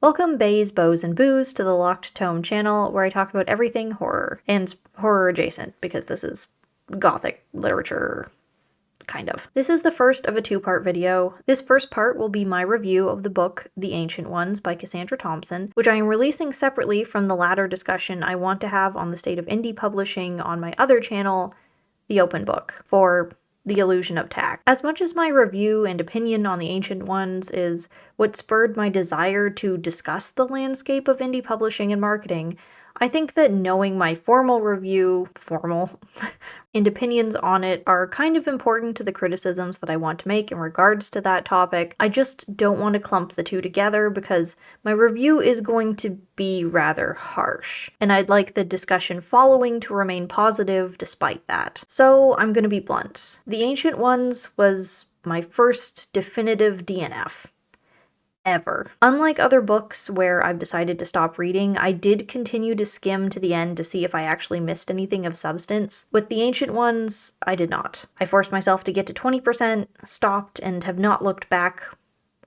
Welcome, bays, bows, and booze to the Locked Tome channel, where I talk about everything horror, and horror adjacent, because this is gothic literature, kind of. This is the first of a two-part video. This first part will be my review of the book The Ancient Ones by Cassandra Thompson, which I am releasing separately from the latter discussion I want to have on the state of indie publishing on my other channel, The Open Book, for The Illusion of Tact. As much as my review and opinion on The Ancient Ones is what spurred my desire to discuss the landscape of indie publishing and marketing, I think that knowing my formal and opinions on it are kind of important to the criticisms that I want to make in regards to that topic. I just don't want to clump the two together because my review is going to be rather harsh, and I'd like the discussion following to remain positive despite that. So I'm going to be blunt. The Ancient Ones was my first definitive DNF. Ever. Unlike other books where I've decided to stop reading, I did continue to skim to the end to see if I actually missed anything of substance. With The Ancient Ones, I did not. I forced myself to get to 20%, stopped, and have not looked back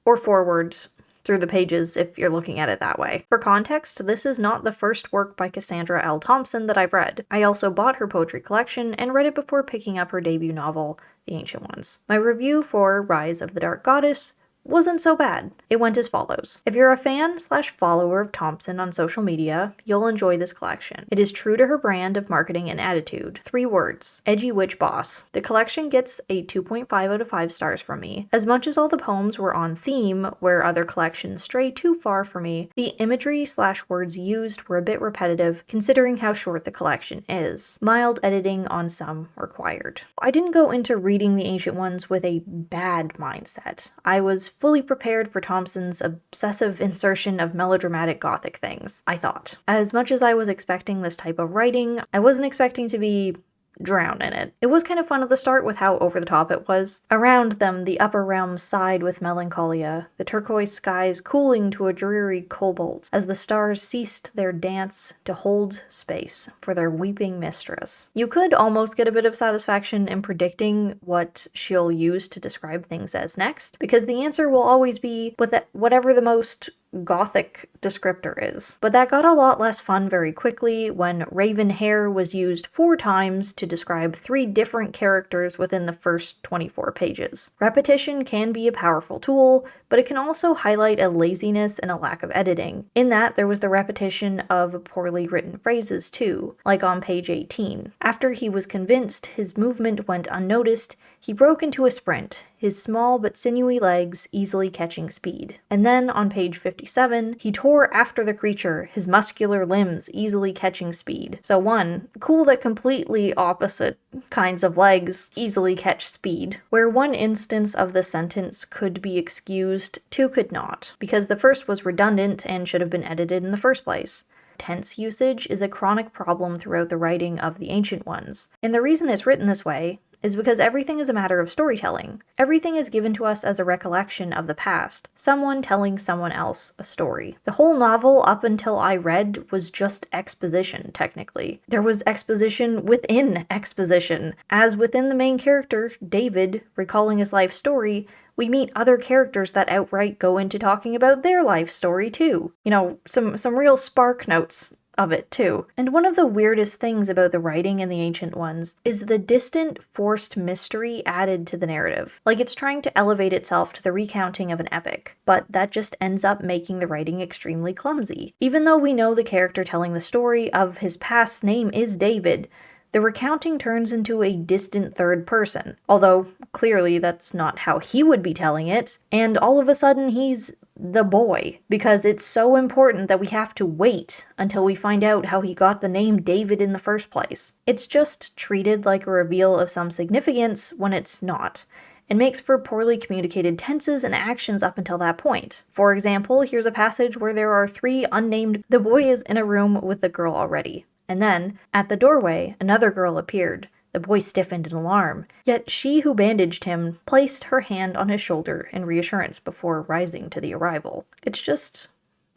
or forwards through the pages if you're looking at it that way. For context, this is not the first work by Cassandra L. Thompson that I've read. I also bought her poetry collection and read it before picking up her debut novel, The Ancient Ones. My review for Rise of the Dark Goddess wasn't so bad. It went as follows. If you're a fan/follower of Thompson on social media, you'll enjoy this collection. It is true to her brand of marketing and attitude. 3 words. Edgy witch boss. The collection gets a 2.5 out of 5 stars from me. As much as all the poems were on theme, where other collections stray too far for me, the imagery/words used were a bit repetitive considering how short the collection is. Mild editing on some required. I didn't go into reading The Ancient Ones with a bad mindset. I was fully prepared for Thompson's obsessive insertion of melodramatic gothic things, I thought. As much as I was expecting this type of writing, I wasn't expecting to be drowned in it. It was kind of fun at the start with how over the top it was. Around them, the upper realms sighed with melancholia, the turquoise skies cooling to a dreary cobalt, as the stars ceased their dance to hold space for their weeping mistress. You could almost get a bit of satisfaction in predicting what she'll use to describe things as next, because the answer will always be with whatever the most gothic descriptor is. But that got a lot less fun very quickly when raven hair was used 4 times to describe 3 different characters within the first 24 pages. Repetition can be a powerful tool, but it can also highlight a laziness and a lack of editing. In that, there was the repetition of poorly written phrases too, like on page 18. After he was convinced his movement went unnoticed, he broke into a sprint, his small but sinewy legs easily catching speed. And then, on page 57, he tore after the creature, his muscular limbs easily catching speed. So 1, cool that completely opposite kinds of legs easily catch speed. Where one instance of the sentence could be excused, 2 could not, because the first was redundant and should have been edited in the first place. Tense usage is a chronic problem throughout the writing of The Ancient Ones, and the reason it's written this way is because everything is a matter of storytelling. Everything is given to us as a recollection of the past, someone telling someone else a story. The whole novel up until I read was just exposition, technically. There was exposition within exposition. As within the main character, David, recalling his life story, we meet other characters that outright go into talking about their life story too. You know, some real spark notes of it too. And one of the weirdest things about the writing in The Ancient Ones is the distant, forced mystery added to the narrative. Like it's trying to elevate itself to the recounting of an epic, but that just ends up making the writing extremely clumsy. Even though we know the character telling the story of his past's name is David, the recounting turns into a distant third person, although clearly that's not how he would be telling it, and all of a sudden he's the boy, because it's so important that we have to wait until we find out how he got the name David in the first place. It's just treated like a reveal of some significance when it's not, and makes for poorly communicated tenses and actions up until that point. For example, here's a passage where there are 3 unnamed "the boy is in a room with the girl already." And then, at the doorway, another girl appeared. The boy stiffened in alarm, yet she who bandaged him placed her hand on his shoulder in reassurance before rising to the arrival. It's just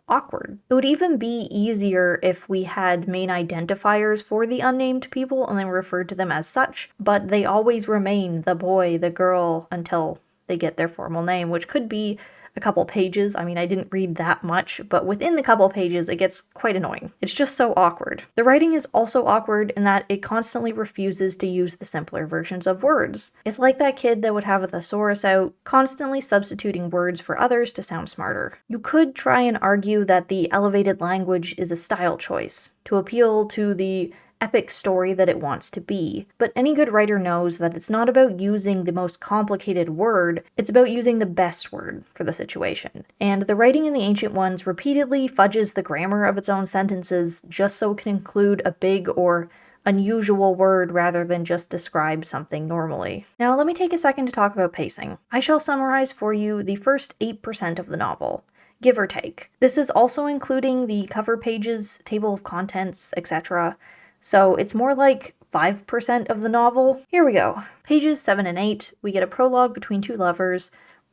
awkward. It would even be easier if we had main identifiers for the unnamed people and then referred to them as such, but they always remain the boy, the girl, until they get their formal name, which could be a couple pages. I mean, I didn't read that much, but within the couple pages, it gets quite annoying. It's just so awkward. The writing is also awkward in that it constantly refuses to use the simpler versions of words. It's like that kid that would have a thesaurus out, constantly substituting words for others to sound smarter. You could try and argue that the elevated language is a style choice, to appeal to the epic story that it wants to be. But any good writer knows that it's not about using the most complicated word, it's about using the best word for the situation. And the writing in the Ancient Ones repeatedly fudges the grammar of its own sentences just so it can include a big or unusual word rather than just describe something normally. Now let me take a second to talk about pacing. I shall summarize for you the first 8% of the novel, give or take. This is also including the cover pages, table of contents, etc. So it's more like 5% of the novel. Here we go. Pages 7 and 8, we get a prologue between two lovers,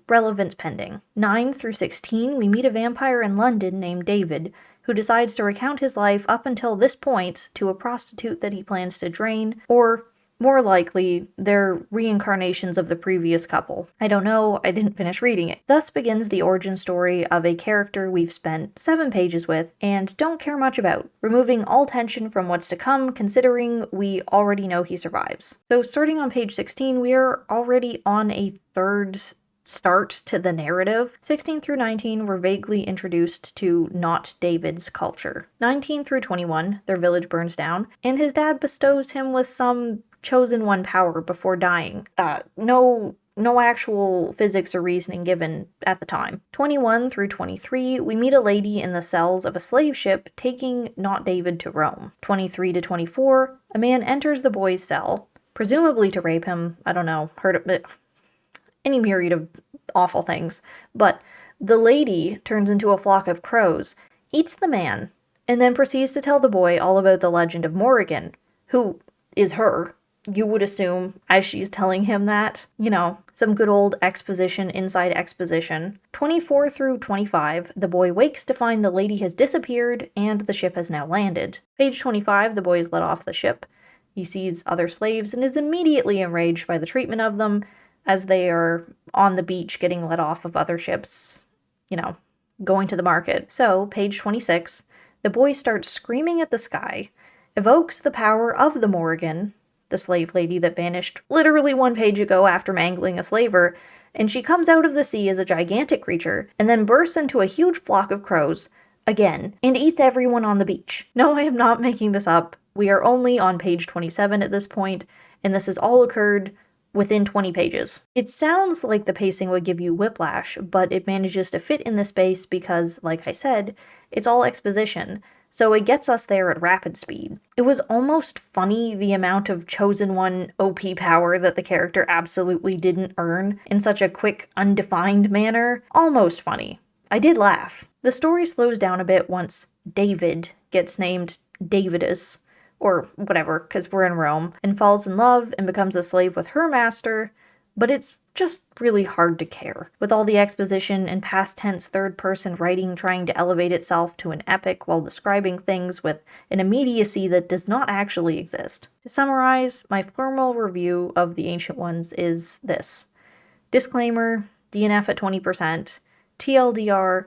relevance pending. 9 through 16, we meet a vampire in London named David, who decides to recount his life up until this point to a prostitute that he plans to drain, or more likely, they're reincarnations of the previous couple. I don't know, I didn't finish reading it. Thus begins the origin story of a character we've spent 7 pages with and don't care much about, removing all tension from what's to come considering we already know he survives. So starting on page 16, we are already on a third start to the narrative. 16 through 19 were vaguely introduced to not David's culture. 19 through 21, their village burns down, and his dad bestows him with some chosen one power before dying. No actual physics or reasoning given at the time. 21 through 23, we meet a lady in the cells of a slave ship taking not David to Rome. 23 to 24, a man enters the boy's cell, presumably to rape him. I don't know, heard of it. Any myriad of awful things. But the lady turns into a flock of crows, eats the man, and then proceeds to tell the boy all about the legend of Morrigan, who is her. You would assume, as she's telling him that, some good old exposition inside exposition. 24 through 25, the boy wakes to find the lady has disappeared and the ship has now landed. Page 25, the boy is let off the ship. He sees other slaves and is immediately enraged by the treatment of them as they are on the beach getting let off of other ships, going to the market. So, page 26, the boy starts screaming at the sky, evokes the power of the Morrigan, the slave lady that vanished literally 1 page ago after mangling a slaver, and she comes out of the sea as a gigantic creature, and then bursts into a huge flock of crows, again, and eats everyone on the beach. No, I am not making this up. We are only on page 27 at this point, and this has all occurred within 20 pages. It sounds like the pacing would give you whiplash, but it manages to fit in the space because, like I said, it's all exposition, so it gets us there at rapid speed. It was almost funny the amount of chosen one OP power that the character absolutely didn't earn in such a quick, undefined manner. Almost funny. I did laugh. The story slows down a bit once David gets named Davidus, or whatever, because we're in Rome, and falls in love and becomes a slave with her master, but it's just really hard to care. With all the exposition and past tense third person writing trying to elevate itself to an epic while describing things with an immediacy that does not actually exist. To summarize, my formal review of The Ancient Ones is this. Disclaimer, DNF at 20%, TLDR,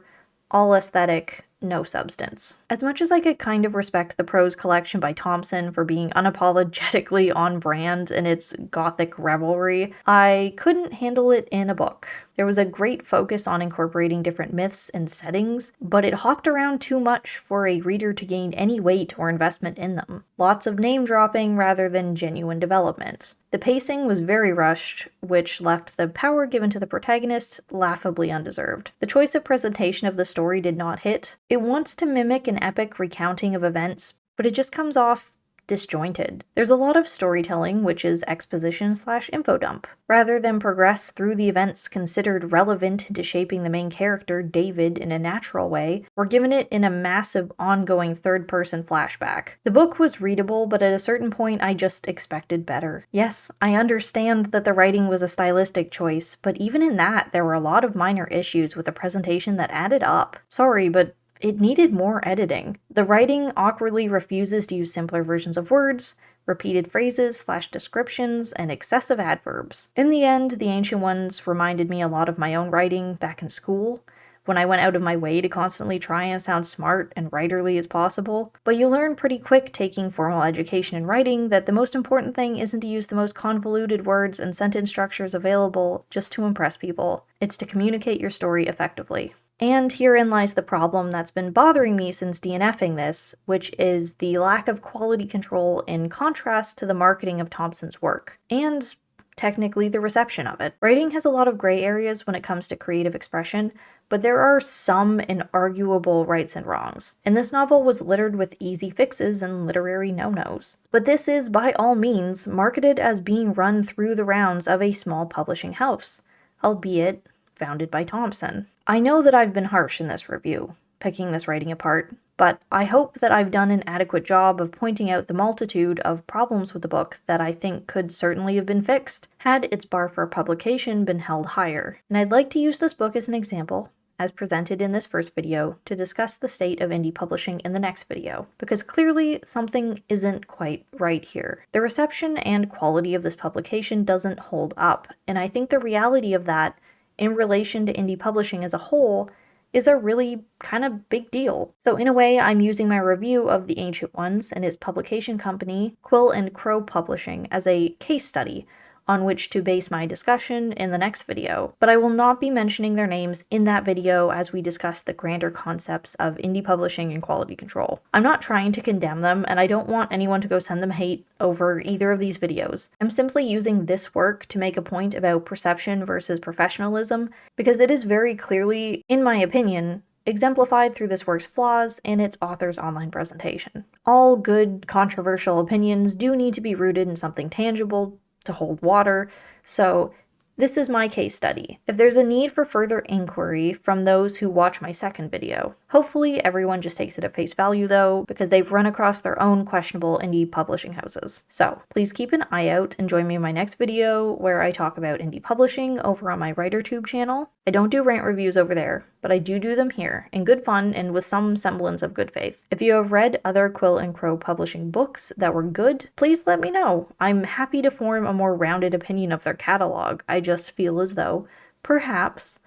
all aesthetic, no substance. As much as I could kind of respect the prose collection by Thompson for being unapologetically on brand in its gothic revelry, I couldn't handle it in a book. There was a great focus on incorporating different myths and settings, but it hopped around too much for a reader to gain any weight or investment in them. Lots of name dropping rather than genuine development. The pacing was very rushed, which left the power given to the protagonist laughably undeserved. The choice of presentation of the story did not hit. It wants to mimic an epic recounting of events, but it just comes off disjointed. There's a lot of storytelling, which is exposition/info dump. Rather than progress through the events considered relevant to shaping the main character, David, in a natural way, we're given it in a massive ongoing third-person flashback. The book was readable, but at a certain point I just expected better. Yes, I understand that the writing was a stylistic choice, but even in that, there were a lot of minor issues with a presentation that added up. Sorry, but it needed more editing. The writing awkwardly refuses to use simpler versions of words, repeated phrases/descriptions, and excessive adverbs. In the end, the ancient ones reminded me a lot of my own writing back in school, when I went out of my way to constantly try and sound smart and writerly as possible. But you learn pretty quick taking formal education in writing that the most important thing isn't to use the most convoluted words and sentence structures available just to impress people. It's to communicate your story effectively. And herein lies the problem that's been bothering me since DNFing this, which is the lack of quality control in contrast to the marketing of Thompson's work. And technically the reception of it. Writing has a lot of gray areas when it comes to creative expression, but there are some inarguable rights and wrongs. And this novel was littered with easy fixes and literary no-nos. But this is, by all means, marketed as being run through the rounds of a small publishing house, albeit founded by Thompson. I know that I've been harsh in this review, picking this writing apart, but I hope that I've done an adequate job of pointing out the multitude of problems with the book that I think could certainly have been fixed had its bar for publication been held higher. And I'd like to use this book as an example, as presented in this first video, to discuss the state of indie publishing in the next video, because clearly something isn't quite right here. The reception and quality of this publication doesn't hold up, and I think the reality of that, in relation to indie publishing as a whole, is a really kind of big deal. So in a way, I'm using my review of The Ancient Ones and its publication company, Quill and Crow Publishing, as a case study on which to base my discussion in the next video, but I will not be mentioning their names in that video as we discuss the grander concepts of indie publishing and quality control. I'm not trying to condemn them, and I don't want anyone to go send them hate over either of these videos. I'm simply using this work to make a point about perception versus professionalism, because it is very clearly, in my opinion, exemplified through this work's flaws and its author's online presentation. All good, controversial opinions do need to be rooted in something tangible to hold water, so this is my case study. If there's a need for further inquiry from those who watch my second video, hopefully everyone just takes it at face value though, because they've run across their own questionable indie publishing houses. So please keep an eye out and join me in my next video where I talk about indie publishing over on my WriterTube channel. I don't do rant reviews over there, but I do them here, in good fun and with some semblance of good faith. If you have read other Quill and Crow publishing books that were good, please let me know. I'm happy to form a more rounded opinion of their catalog. I just feel as though, perhaps,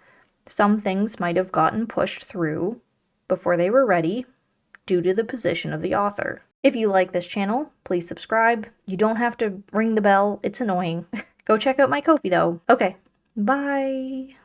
some things might have gotten pushed through before they were ready due to the position of the author. If you like this channel, please subscribe. You don't have to ring the bell, it's annoying. Go check out my Ko-fi though. Okay, bye!